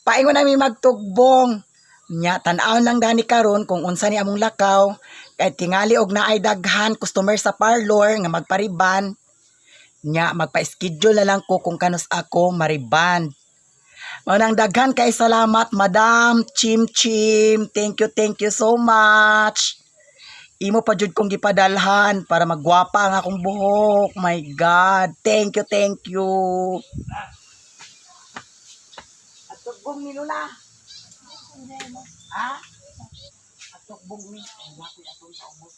Paingon namin magtugbong. Nya tan-aw lang dani karon kung unsa ni among lakaw. Kay tingali og naay daghan customer sa parlor nga magpariban. Nya magpa-schedule na lang ko kung kanus ako mariban. Manang daghan kay salamat Madam Chim Chim. Thank you so much. Imo pa jud kong gipadalhan para magwapa ang akong buhok. My God. Thank you. Atubong ni Lula. Ha? Atubong ni. Ay, nakoy atong sa umot.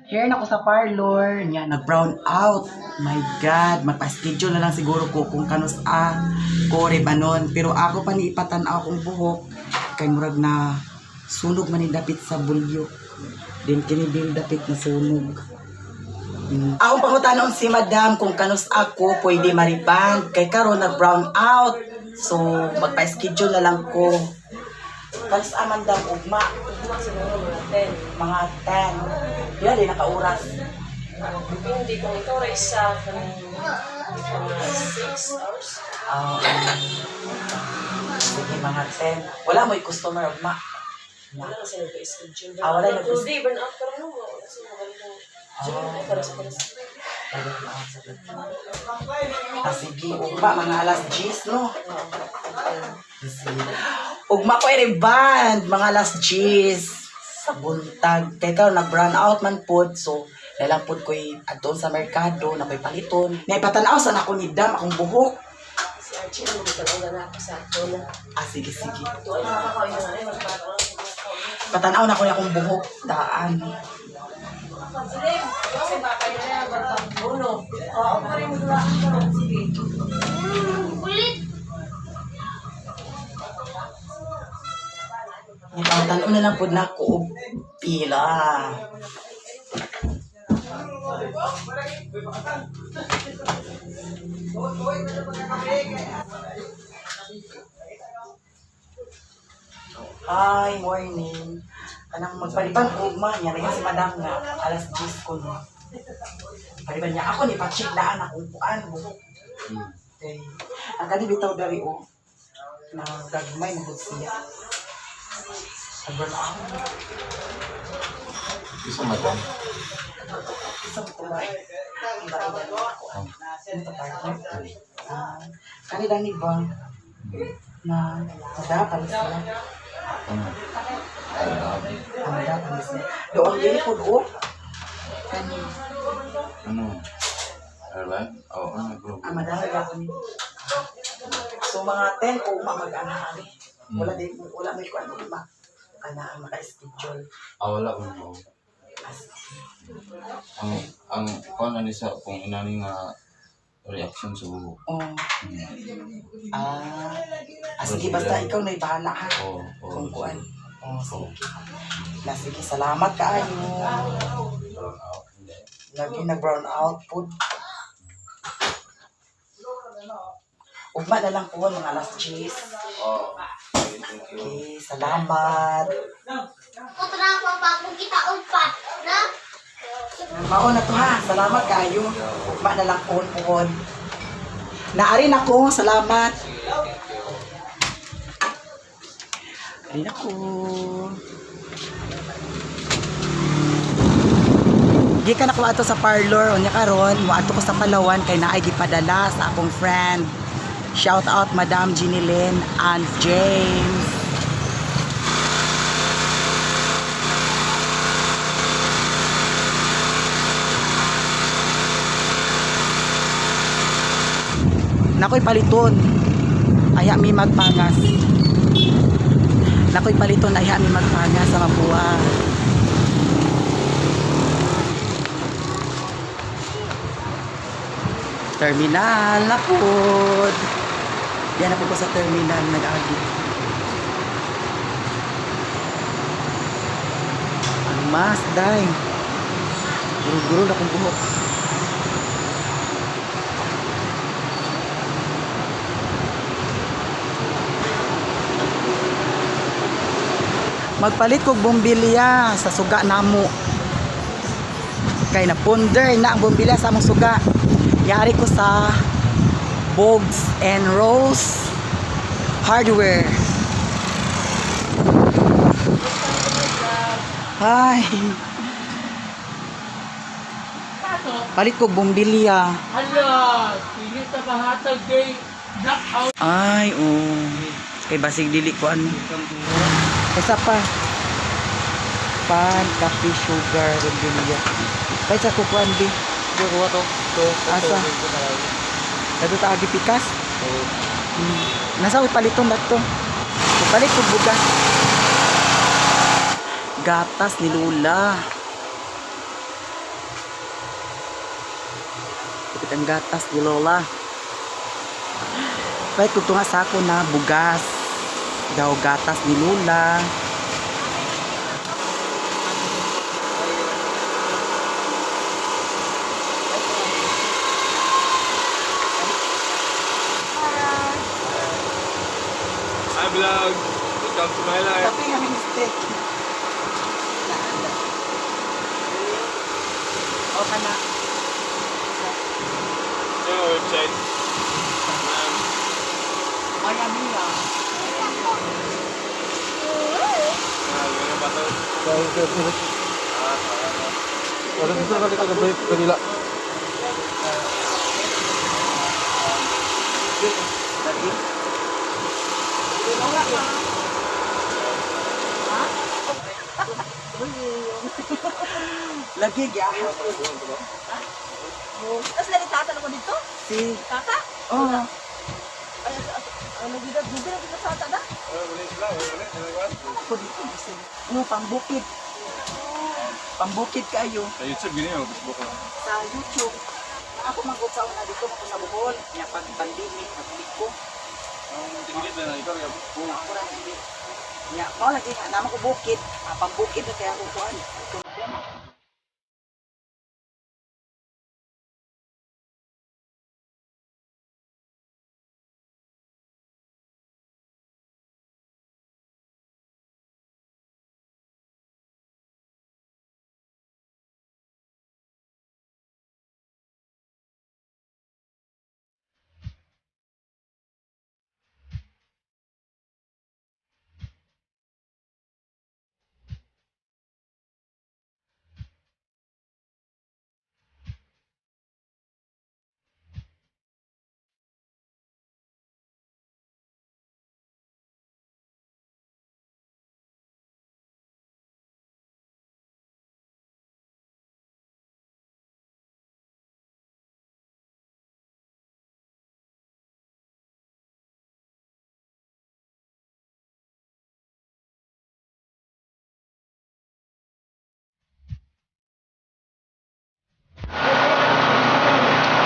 Here na ako sa parlor, nya nag-brown out. My God, magpa-schedule na lang siguro ko kung kanus ko ribanon. Pero ako pa ni ipatan-aw akong buhok kay murag na sunog man ni dapit sa bulyo. Din kini din dapit na sunog. Akong pangutanon si Madam kung kanus ako pwede mariban kay karon nag-brown out. So magpa-schedule na lang ko. Kanus Madam ugma. Mga 10. Yan, di nakauras. Hindi kung ikaw rin sa 6 hours. Sige, mga 10. Wala mo yung customer, ugma. Wala kasi nag-schedule. Wala nag-schedule. Tuesday, burn out ka rin mo. Kasi magaling. Sige, ugma, mga alas 10, no? Ugma ko i-reband, mga alas 10. Sa buntag. Kaya ka, nag-brown out man po. So, nalang po ko'y adon sa merkado, na ko'y paliton. Naipatanaw sa ako ni Dam, akong buhok. Si Archie, ano mo talaga na ako sa ato. Sige. Doon nakakawin na nga, magpapakaw. Patanaw na ko na akong buhok. Daan. Sige, kasi baka yun na, barang uno. Oo, pa rin mo dulaan ko. Sige. Ulit. Ipangtanaw na lang po na ko. Pila. Hi, morning. Kanang magpalipan ko, ugma niya. Rin si Madam nga, alas 10 ko no. Palipan niya, ako ni pa-check daan akong kuan mo. Okay. Ang kanibitaw dari o, na gagmay mo siya. Sobrang ako. Bisa Madam. Isang tulay. Iba-iba ako. Ito partner. Kanila ni ba na nadapan sila. Ang nadapan sila. Doon din po doon. Ano? Alright? Oo, nag-group. Ang madami ako ni. So mga 10 o mag-anahari. Wala may kuan mo ba? Ana ang maka-schedule. Wala ko mo. Ang kung ano sa kung inani nga reaction sa buhok. Sige, basta ikaw na ibahala ha. Oo. Kung kuan. Sige. Salamat kaayo. Brown out. Hindi. Lagi nag-brown out food. Ugma na lang po mga alas 10. Thank you. Okay, salamat. Kontra pa pa kung kita Maon na to ha. Salamat kayo. Ugma na lang pohon-pohon. Naari na ko. Salamat. Ari na ko. Gikan ako ato sa parlor. Unya karon, mo ato ko sa Palawan kay naay gipadala sa akong friend. Shout out Madam Ginilyn and James. Nakoy paliton. Aya mi magpangas. Nakoy paliton aya mi magpangas sa Mapua. Terminal na po. Yan na po ko sa terminal nag-agi. Ang mas, day. Guro-guro na kong buhok. Magpalit kog bumbilya sa suga namo. Kay na ponder na ang bumbilya sa among suga. Yari ko sa Bogs and Rose Hardware. Hi. Palit kog bumbilya. Hala, pilit na bahatag kay knockout. Ay, oh. Kay basig dili ko ano. Isa pa. Pan, coffee, sugar, bumbilya. Kay sa kukuan di. Duro to. Asa? Dito ta agi pikas? Nasa paliton na to. Palit ko bugas. Gatas ni Lula. Ito ang gatas ni Lola. Palit ko tunga sa ako na bugas. Daw gatas ni Lula. Hi vlog. Welcome to my life. Tapi nga mistake. O ka na. Yung website. Maya Mia. Ganyan ba to? Wala bisa kali kagabay kanila. Lagi. Lagi ya. Tapos nalitatan ako dito? Si Tata? oh, Ano dito? Google dito sa tata na? ako dito kasi. Pambukid. Pambukid kayo Sa YouTube gini o Facebook ko. sa YouTube. Ako magutsaw na dito ako sa Bohol. Nya pag pandemic naglik ko. Ang tingin na ikaw ya. Ako ra hindi. Nya mo lagi na ko bukid. Pambukid na kaya ako kuan.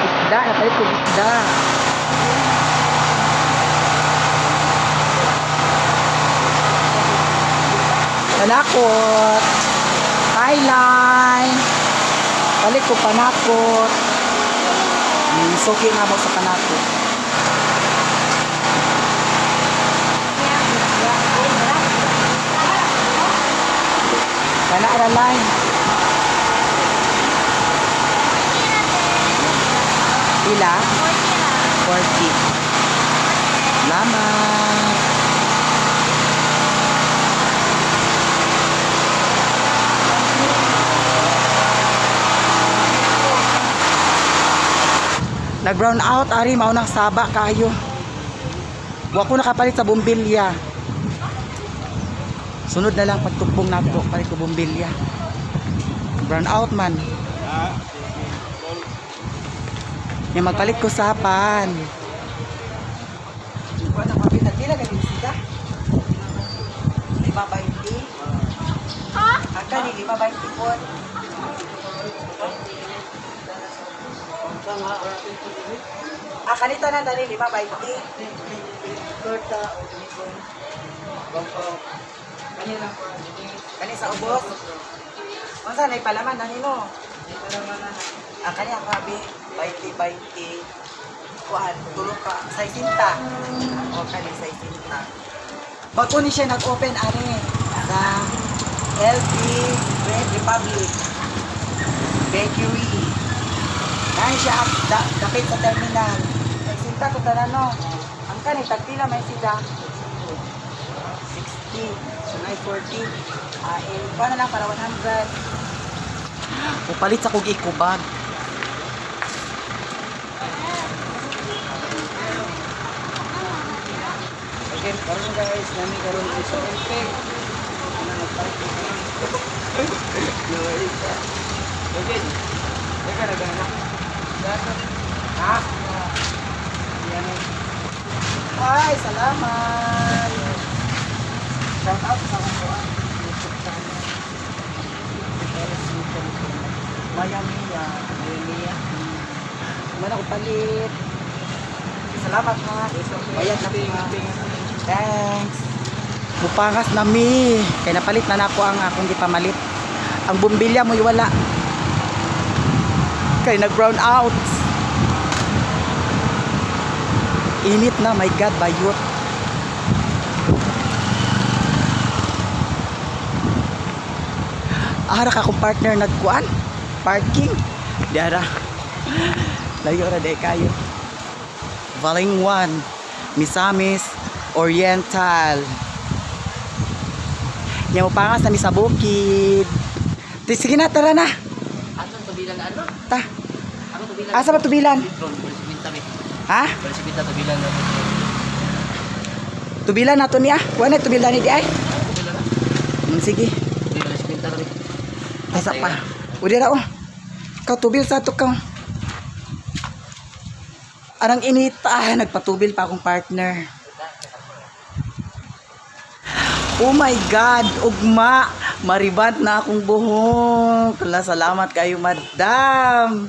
Isda, napalit ko isda. Panakot. Highline. Palit ko panakot. Suki nga mo sa panakot. Kana ra line. Pila? 40. Salamat. Nag-brown out, ari, maunang saba kayo. Wa ko nakapalit sa bumbilya. Sunod na lang pagtubong nato, palit ko bumbilya. Brown out man. Yung magpalit ko sapan. Wa na mapita kila galing sida. 5.20. Ha? Agka ni 5.20 po. Kanita na dali 5.20. Kani sa ubos. Unsa nay palaman nani no? Kani ako abi 20 kuan tulog ka sa isinta. O kani sa isinta. Bago ni siya nag-open ani sa LP Red Republic Bakery. Kaya siya dapit sa terminal. Nagsinta ko tanan no. Ang kani tagpila may sida. 60. So na 40. Paano lang para 100. Upalit sa kog ikubag. Again, karon guys, nami karon sa LP. Ano nagpalit ko. Okay. Teka na gana. Ha? Yan. Ay, salamat. Shout out sa mga Miami ya. Mana ko palit. Salamat ha. Bayad na thanks. Bupangas nami. Kaya napalit na nako ang akong di pamalit. Ang bumbilya mo wala. Kaya nag-brown out. Init na, my God, bayot. Ara ka kong partner nagkuan? Parking? Diara. Layo ra day kayo. Valing 1, Misamis Oriental. Yang upangas na mi sa bukid. Sige na, tara na. Atong tubilan na ano? Ta. Ako tubilan. Asa ba tubilan? Ha? Balsibita tubilan na. Tubilan nato niya. Wala tubilan ni di ay. Sige. Balsibita rin. Asa pa. Udi ra oh. Kau tubil sa to ka. Arang inita, nagpatubil pa akong partner. Oh my God, ugma. Maribad na akong buhok. Salamat kayo, madam.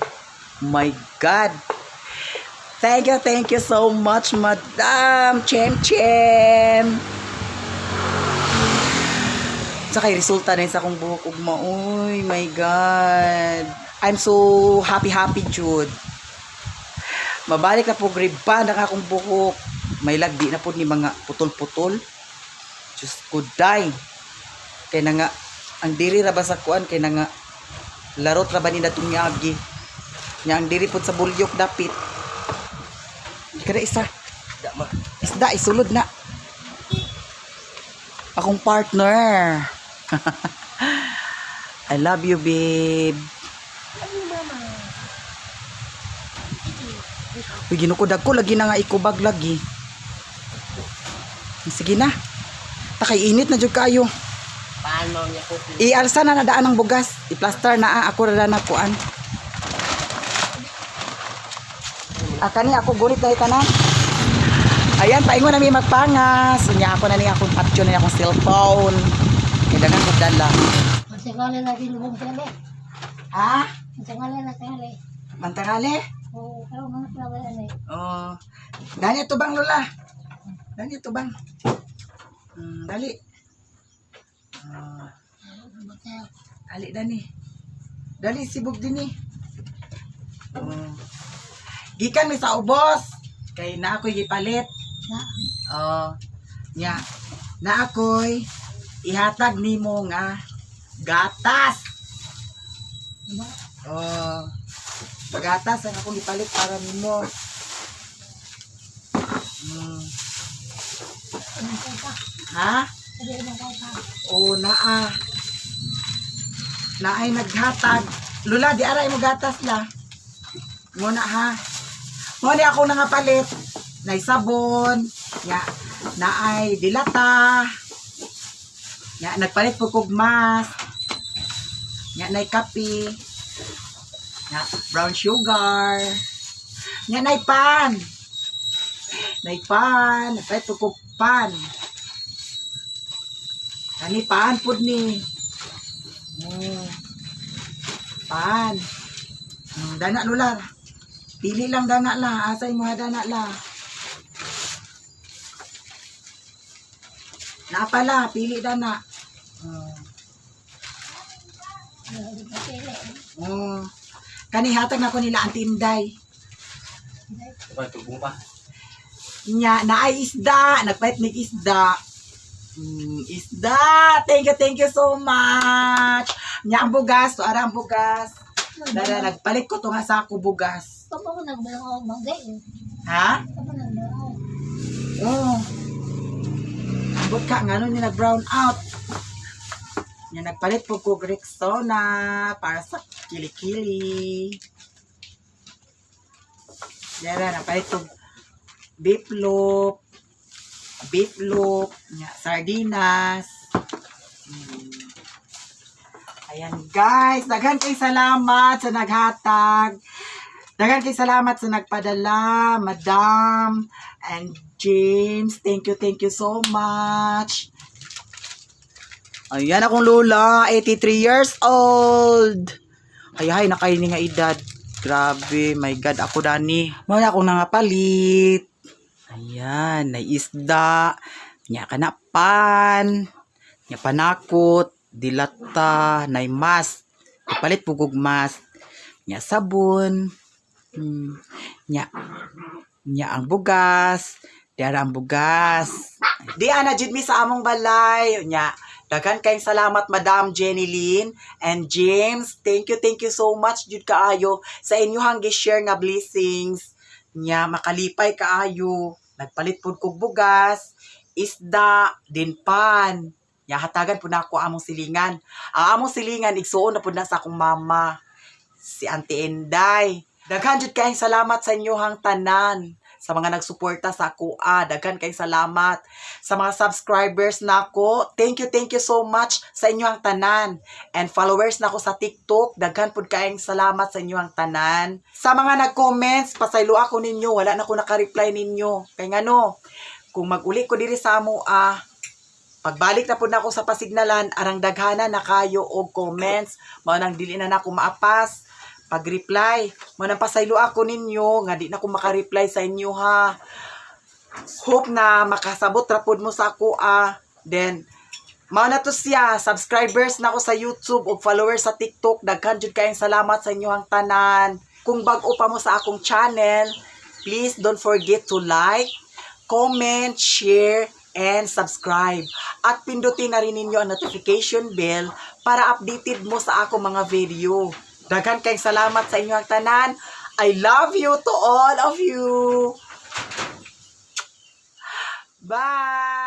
My God. Thank you so much, madam. Chem. Saka resulta na sa akong buhok, ugma. Uy, my God. I'm so happy, Jude. Mabalik na po griban ang akong buhok. May lagdi na po ni mga putol-putol. Just good day. Kaya na nga, ang diri ra ba sa kuan, kaya na nga, larot ra ba ni natong yagi. Nga ang diri po sa bulyok dapit. Kada isa. Isda, isulod na. Akong partner. I love you, babe. Uy, ginukudag ko, lagi na nga ikubag lagi. Sige na. Takay init na dyan kayo. Paano niya po? Ialsa na nadaan ng bugas. I-plaster na ako rala na kuan. Kani ako gulit dahil tanan. Ayan, paingon na may magpangas. Unya ako na niya akong patyo na akong cellphone. Kailangan ko dala. Masakali lagi lubog tali. Ha? Masakali na tali. Mantangali? Oo, pero mga tali ano eh. Oh. Dali ito bang, Lola? Dali ito bang? Dali. Dali, Dani. Dali, sibog din eh. Gikan mi sa ubos. Kay na ako'y gipalit. Na, Nya. Na ako'y ihatag nimo nga Gatas. Diba? Oh. Pagatas ang akong ipalit para nimo. Anong kota? Ha? Sabi ng kota. Oo, naa. Naay naghatag. Lula, di aray mo gatas la. Muna ha. Muna ako na nga palit. Naay sabon. Ya, naay dilata. Ya, nagpalit po kog mas. Ya, naay kape. Ya, brown sugar. Ya, naay pan. Naay pan. Nagpalit po kog pan. Kani pan pud ni. Pan. Dana lular. Pili lang dana la. Asay mo dana la. Napala, pili dana. Hindi pa pili. Kani hatag na ko nila ang tinday. Diba, tugong pa? Nya, naay isda. Nagpait mig isda. Isda. Thank you so much. Nya ang bugas. To ara ang bugas. Dara, nagpalit ko to nga sa ako bugas. Papa ko nagbilang ako manggay. Ha? Papa nagbilang ako. Oo. Ambot ka, nga nun yung nag-brown out. Yan, nagpalit po ko Rexona para sa kilikili. Yan, nagpalit po beef loaf, sardinas. Ayan guys, daghan kay salamat sa naghatag. Daghan kay salamat sa nagpadala, Madam and James. Thank you so much. Ayan akong lola, 83 years old. Ay, nakaini nga edad. Grabe, my God, ako dani. Wala akong nangapalit. Ayan, na isda. Nya kanapan. Nya panakot. Dilata, na mas. Ipalit pugog mas. Nya sabon. Nya ang bugas. Diara ang bugas. Di ana jud mi sa among balay. Nya daghan kayong salamat Madam Jenny Lynn and James. Thank you so much jud kaayo sa inyong gi-share nga blessings. Nya makalipay kaayo. Nagpalit pud kog bugas, isda, din pan. Nya hatagan pud nako among silingan. Ang among silingan igsuon na pud na sa akong mama, si Auntie Enday. Daghan jud kayong salamat sa inyong tanan. Sa mga nagsuporta sa ako, daghan kayong salamat. Sa mga subscribers nako, thank you so much sa inyong tanan. And followers nako sa TikTok, daghan pud kayong salamat sa inyong tanan. Sa mga nag-comments, pasaylo ako ninyo, wala na ko naka-reply ninyo. Kay ngano, kung mag-uli ko diri sa amo, pagbalik na pud nako sa pasignalan, arang daghana na kayo og comments, mao nang dili na nako maapas. Pag-reply, manapasaylo ako ninyo, nga di na ko makareply sa inyo ha. Hope na makasabot rapod mo sa ako Then, mao na to siya, subscribers na ako sa YouTube o followers sa TikTok, daghan jud kayong salamat sa inyo ang tanan. Kung bag-o pa mo sa akong channel, please don't forget to like, comment, share, and subscribe. At pindutin na rin ninyo ang notification bell para updated mo sa akong mga video. Daghan kayong salamat sa inyong tanan. I love you to all of you. Bye!